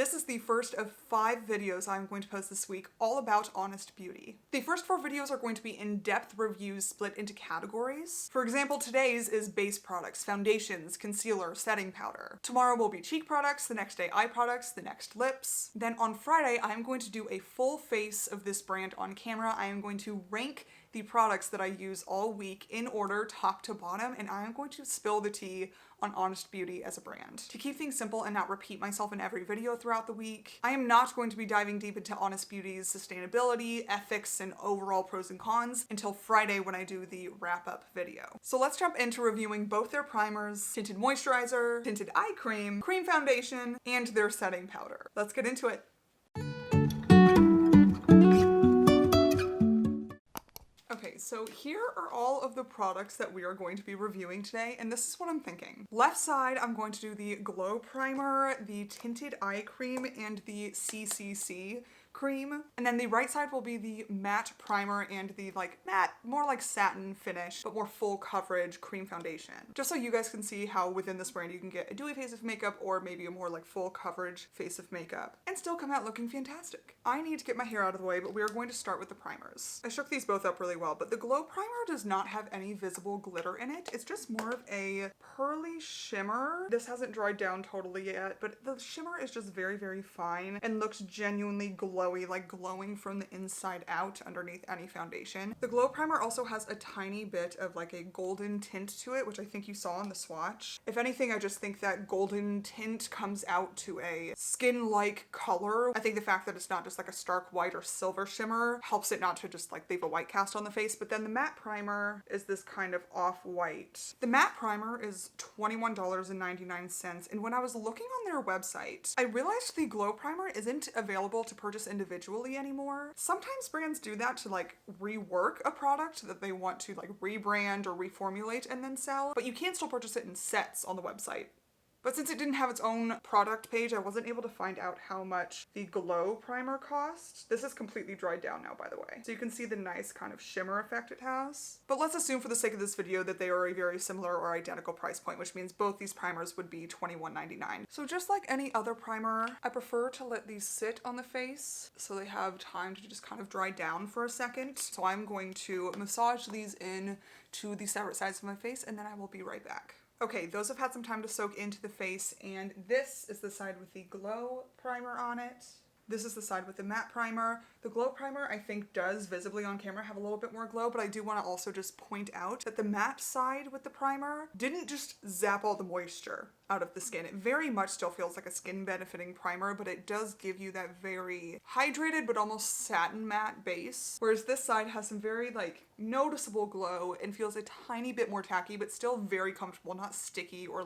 This is the first of 5 videos I'm going to post this week all about honest beauty. The first 4 videos are going to be in-depth reviews split into categories. For example, today's is base products, foundations, concealer, setting powder. Tomorrow will be cheek products, the next day eye products, the next lips. Then on Friday, I'm going to do a full face of this brand on camera. I am going to rank the products that I use all week in order, top to bottom, and I am going to spill the tea on honest beauty as a brand. To keep things simple and not repeat myself in every video throughout the week, I am not going to be diving deep into honest beauty's sustainability, ethics, and overall pros and cons until Friday when I do the wrap-up video. So let's jump into reviewing both their primers, tinted moisturizer, tinted eye cream, cream foundation, and their setting powder. Let's get into it. Okay, so here are all of the products that we are going to be reviewing today, and this is what I'm thinking. Left side, I'm going to do the Glow Primer, the Tinted Eye Cream, and the CCC cream. And then the right side will be the matte primer and the matte, more like satin finish, but more full coverage cream foundation. Just so you guys can see how within this brand you can get a dewy face of makeup or maybe a more full coverage face of makeup and still come out looking fantastic. I need to get my hair out of the way, but we are going to start with the primers. I shook these both up really well, but the Glow Primer does not have any visible glitter in it. It's just more of a pearly shimmer. This hasn't dried down totally yet, but the shimmer is just very, very fine and looks genuinely glowy, glowing from the inside out underneath any foundation. The Glow Primer also has a tiny bit of a golden tint to it, which I think you saw on the swatch. If anything, I just think that golden tint comes out to a skin-like color. I think the fact that it's not just a stark white or silver shimmer helps it not to just leave a white cast on the face. But then the matte primer is this kind of off-white. The matte primer is $21.99, and when I was looking on their website, I realized the Glow Primer isn't available to purchase individually anymore. Sometimes brands do that to rework a product that they want to rebrand or reformulate and then sell, but you can still purchase it in sets on the website. But since it didn't have its own product page, I wasn't able to find out how much the Glow Primer cost. This is completely dried down now, by the way. So you can see the nice kind of shimmer effect it has. But let's assume for the sake of this video that they are a very similar or identical price point, which means both these primers would be $21.99. So just like any other primer, I prefer to let these sit on the face so they have time to just kind of dry down for a second. So I'm going to massage these in to the separate sides of my face, and then I will be right back. Okay, those have had some time to soak into the face, and this is the side with the Glow Primer on it. This is the side with the matte primer. The Glow Primer, I think, does visibly on camera have a little bit more glow, but I do want to also just point out that the matte side with the primer didn't just zap all the moisture out of the skin. It very much still feels like a skin benefiting primer, but it does give you that very hydrated but almost satin matte base. Whereas this side has some very noticeable glow and feels a tiny bit more tacky, but still very comfortable, not sticky or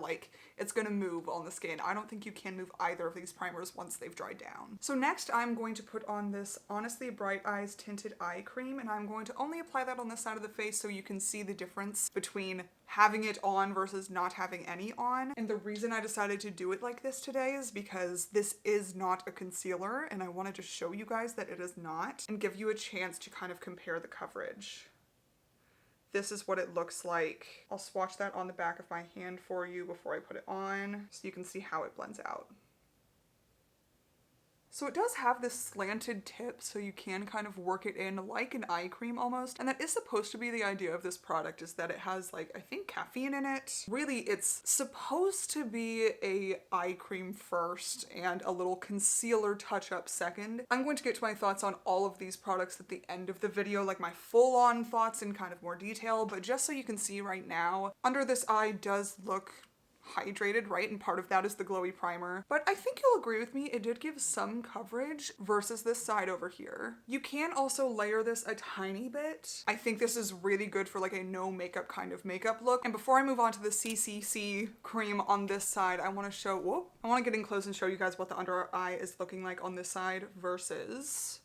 it's gonna move on the skin. I don't think you can move either of these primers once they've dried down. So next I'm going to put on this Honestly Bright Eyes Tinted Eye Cream, and I'm going to only apply that on this side of the face so you can see the difference between having it on versus not having any on. And the reason I decided to do it like this today is because this is not a concealer, and I wanted to show you guys that it is not and give you a chance to kind of compare the coverage. This is what it looks like. I'll swatch that on the back of my hand for you before I put it on so you can see how it blends out. So it does have this slanted tip, so you can kind of work it in like an eye cream almost. And that is supposed to be the idea of this product, is that it has I think caffeine in it. Really, it's supposed to be a eye cream first and a little concealer touch-up second. I'm going to get to my thoughts on all of these products at the end of the video, my full-on thoughts in kind of more detail, but just so you can see right now, under this eye does look hydrated, right? And part of that is the glowy primer. But I think you'll agree with me, it did give some coverage versus this side over here. You can also layer this a tiny bit. I think this is really good for a no makeup kind of makeup look. And before I move on to the CCC cream on this side, I want to get in close and show you guys what the under eye is looking like on this side versus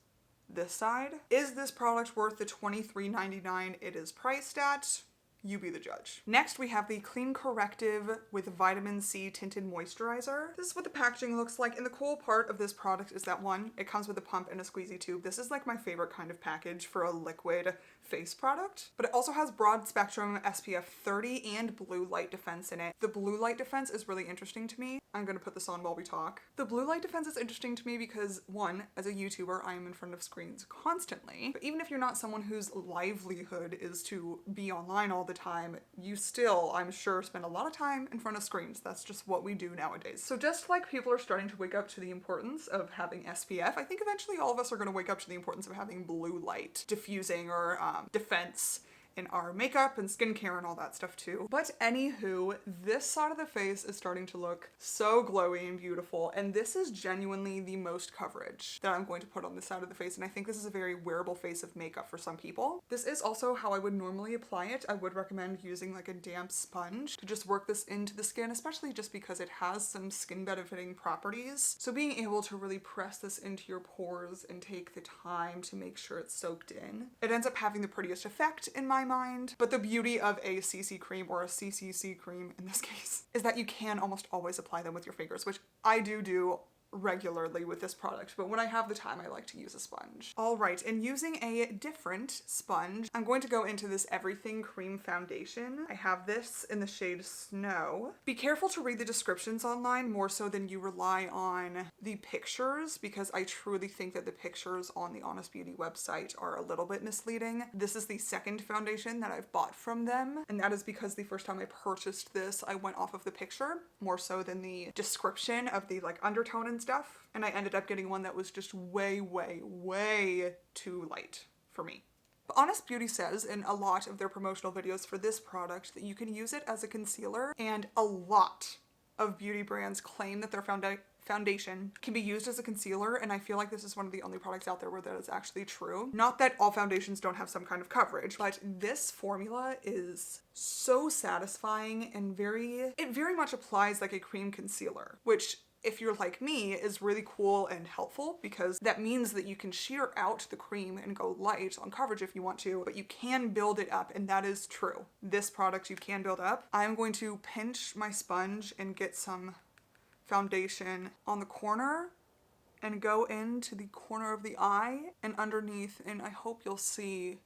this side. Is this product worth the $23.99 it is priced at? You be the judge. Next, we have the Clean Corrective with Vitamin C Tinted Moisturizer. This is what the packaging looks like, and the cool part of this product is that one, it comes with a pump and a squeezy tube. This is like my favorite kind of package for a liquid face product, but it also has broad spectrum SPF 30 and blue light defense in it. The blue light defense is really interesting to me. I'm gonna put this on while we talk. The blue light defense is interesting to me because one, as a YouTuber, I am in front of screens constantly, but even if you're not someone whose livelihood is to be online all the time, you still, I'm sure, spend a lot of time in front of screens. That's just what we do nowadays. So just like people are starting to wake up to the importance of having SPF, I think eventually all of us are gonna wake up to the importance of having blue light diffusing or defense in our makeup and skincare and all that stuff too. But anywho, this side of the face is starting to look so glowy and beautiful, and this is genuinely the most coverage that I'm going to put on this side of the face, and I think this is a very wearable face of makeup for some people. This is also how I would normally apply it. I would recommend using like a damp sponge to just work this into the skin, especially just because it has some skin benefiting properties. So being able to really press this into your pores and take the time to make sure it's soaked in, it ends up having the prettiest effect in my mind. But the beauty of a CC cream, or a CCC cream in this case, is that you can almost always apply them with your fingers, which I do regularly with this product, but when I have the time, I like to use a sponge. All right, and using a different sponge, I'm going to go into this Everything Cream Foundation. I have this in the shade Snow. Be careful to read the descriptions online more so than you rely on the pictures, because I truly think that the pictures on the Honest Beauty website are a little bit misleading. This is the second foundation that I've bought from them, and that is because the first time I purchased this, I went off of the picture more so than the description of the like undertone and stuff, and I ended up getting one that was just way too light for me. But Honest Beauty says in a lot of their promotional videos for this product that you can use it as a concealer, and a lot of beauty brands claim that their foundation can be used as a concealer, and I feel like this is one of the only products out there where that is actually true. Not that all foundations don't have some kind of coverage, but this formula is so satisfying and it very much applies like a cream concealer, which, if you're like me, is really cool and helpful, because that means that you can sheer out the cream and go light on coverage if you want to, but you can build it up, and that is true. This product you can build up. I'm going to pinch my sponge and get some foundation on the corner and go into the corner of the eye and underneath, and I hope you'll see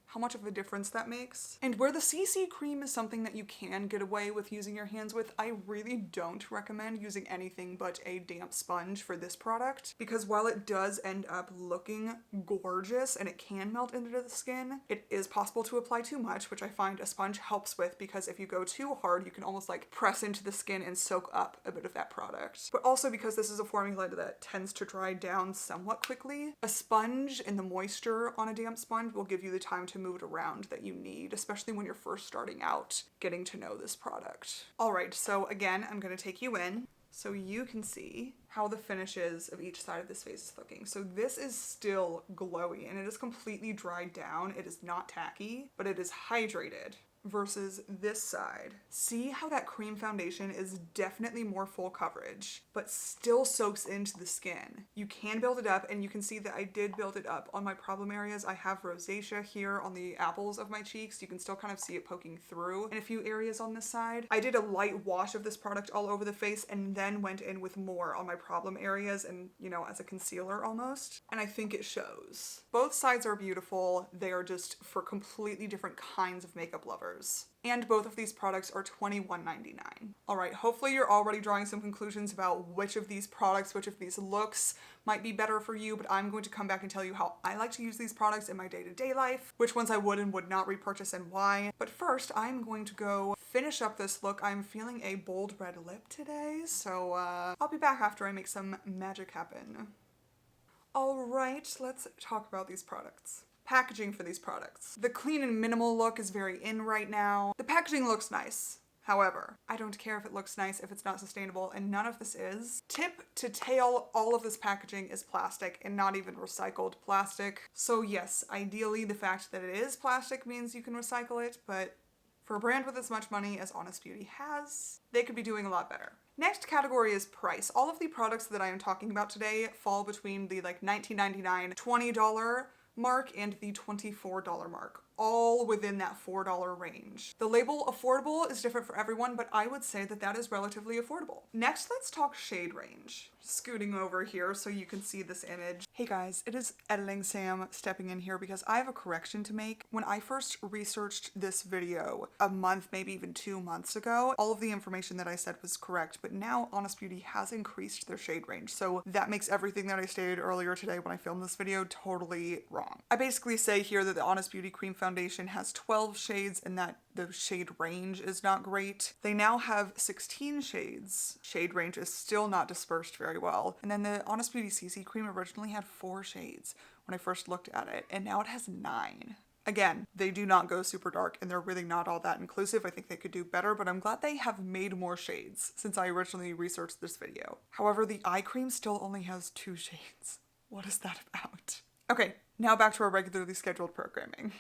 how much of a difference that makes. And where the CC cream is something that you can get away with using your hands with, I really don't recommend using anything but a damp sponge for this product, because while it does end up looking gorgeous and it can melt into the skin, it is possible to apply too much, which I find a sponge helps with, because if you go too hard, you can almost like press into the skin and soak up a bit of that product. But also because this is a formula that tends to dry down somewhat quickly, a sponge and the moisture on a damp sponge will give you the time to move it around that you need, especially when you're first starting out getting to know this product. All right, so again, I'm going to take you in so you can see how the finishes of each side of this face is looking. So this is still glowy and it is completely dried down. It is not tacky, but it is hydrated. Versus this side. See how that cream foundation is definitely more full coverage, but still soaks into the skin. You can build it up, and you can see that I did build it up on my problem areas. I have rosacea here on the apples of my cheeks. You can still kind of see it poking through in a few areas on this side. I did a light wash of this product all over the face and then went in with more on my problem areas and, you know, as a concealer almost. And I think it shows. Both sides are beautiful. They are just for completely different kinds of makeup lovers. And both of these products are $21.99. All right, hopefully you're already drawing some conclusions about which of these products, which of these looks might be better for you, but I'm going to come back and tell you how I like to use these products in my day-to-day life, which ones I would and would not repurchase and why. But first, I'm going to go finish up this look. I'm feeling a bold red lip today, so I'll be back after I make some magic happen. All right, let's talk about these products. Packaging for these products. The clean and minimal look is very in right now. The packaging looks nice. However, I don't care if it looks nice if it's not sustainable, and none of this is. Tip to tail, all of this packaging is plastic and not even recycled plastic. So yes, ideally the fact that it is plastic means you can recycle it, but for a brand with as much money as Honest Beauty has, they could be doing a lot better. Next category is price. All of the products that I am talking about today fall between the like $19.99, $20 mark and the $24 mark. all within that $4 range. The label affordable is different for everyone, but I would say that that is relatively affordable. Next, let's talk shade range. Scooting over here so you can see this image. Hey guys, it is Editing Sam stepping in here because I have a correction to make. When I first researched this video a month, maybe even 2 months ago, all of the information that I said was correct, but now Honest Beauty has increased their shade range. So that makes everything that I stated earlier today when I filmed this video totally wrong. I basically say here that the Honest Beauty Cream Foundation has 12 shades and that the shade range is not great. They now have 16 shades. Shade range is still not dispersed very well. And then the Honest Beauty CC Cream originally had 4 shades when I first looked at it, and now it has 9. Again, they do not go super dark and they're really not all that inclusive. I think they could do better, but I'm glad they have made more shades since I originally researched this video. However, the eye cream still only has 2 shades. What is that about? Okay, now back to our regularly scheduled programming.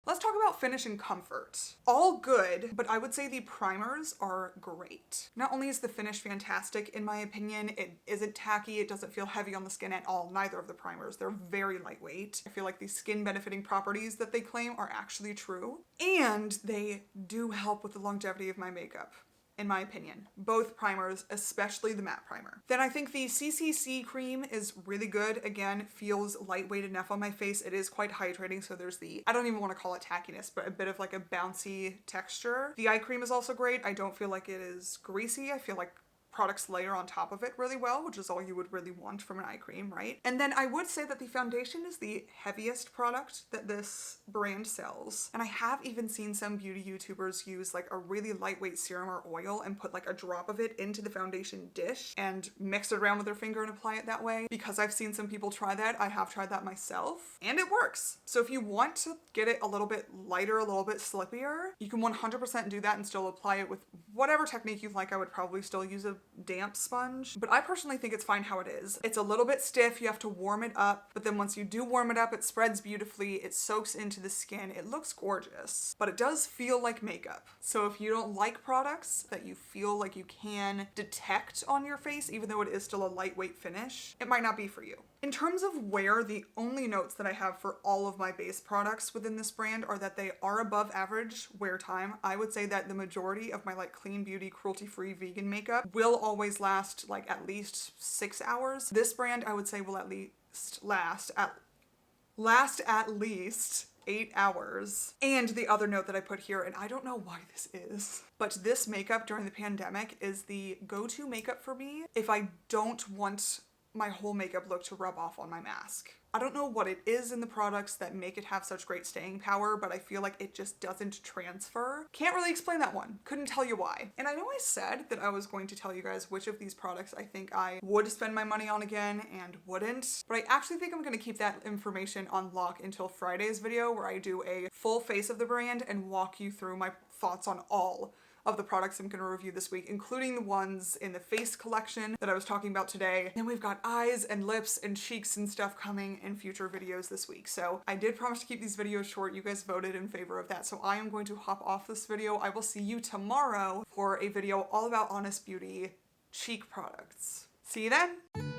Let's talk about finish and comfort. All good, but I would say the primers are great. Not only is the finish fantastic, in my opinion, it isn't tacky, it doesn't feel heavy on the skin at all, neither of the primers. They're very lightweight. I feel like the skin benefiting properties that they claim are actually true. And they do help with the longevity of my makeup, in my opinion. Both primers, especially the matte primer. Then I think the CCC cream is really good. Again, feels lightweight enough on my face. It is quite hydrating, so there's the, I don't even want to call it tackiness, but a bit of like a bouncy texture. The eye cream is also great. I don't feel like it is greasy. I feel like products layer on top of it really well, which is all you would really want from an eye cream, right? And then I would say that the foundation is the heaviest product that this brand sells. And I have even seen some beauty YouTubers use like a really lightweight serum or oil and put like a drop of it into the foundation dish and mix it around with their finger and apply it that way. Because I've seen some people try that, I have tried that myself and it works. So if you want to get it a little bit lighter, a little bit slippier, you can 100% do that and still apply it with whatever technique you like. I would probably still use a damp sponge, but I personally think it's fine how it is. It's a little bit stiff, you have to warm it up, but then once you do warm it up, it spreads beautifully, it soaks into the skin, it looks gorgeous, but it does feel like makeup. So if you don't like products that you feel like you can detect on your face, even though it is still a lightweight finish, it might not be for you. In terms of wear, the only notes that I have for all of my base products within this brand are that they are above average wear time. I would say that the majority of my like clean beauty, cruelty-free vegan makeup will always last like at least 6 hours. This brand I would say will at least last at least 8 hours. And the other note that I put here, and I don't know why this is, but this makeup during the pandemic is the go-to makeup for me if I don't want my whole makeup look to rub off on my mask. I don't know what it is in the products that make it have such great staying power, but I feel like it just doesn't transfer. Can't really explain that one. Couldn't tell you why. And I know I said that I was going to tell you guys which of these products I think I would spend my money on again and wouldn't, but I actually think I'm gonna keep that information on lock until Friday's video where I do a full face of the brand and walk you through my thoughts on all of the products I'm gonna review this week, including the ones in the face collection that I was talking about today. And we've got eyes and lips and cheeks and stuff coming in future videos this week. So I did promise to keep these videos short. You guys voted in favor of that. So I am going to hop off this video. I will see you tomorrow for a video all about Honest Beauty cheek products. See you then.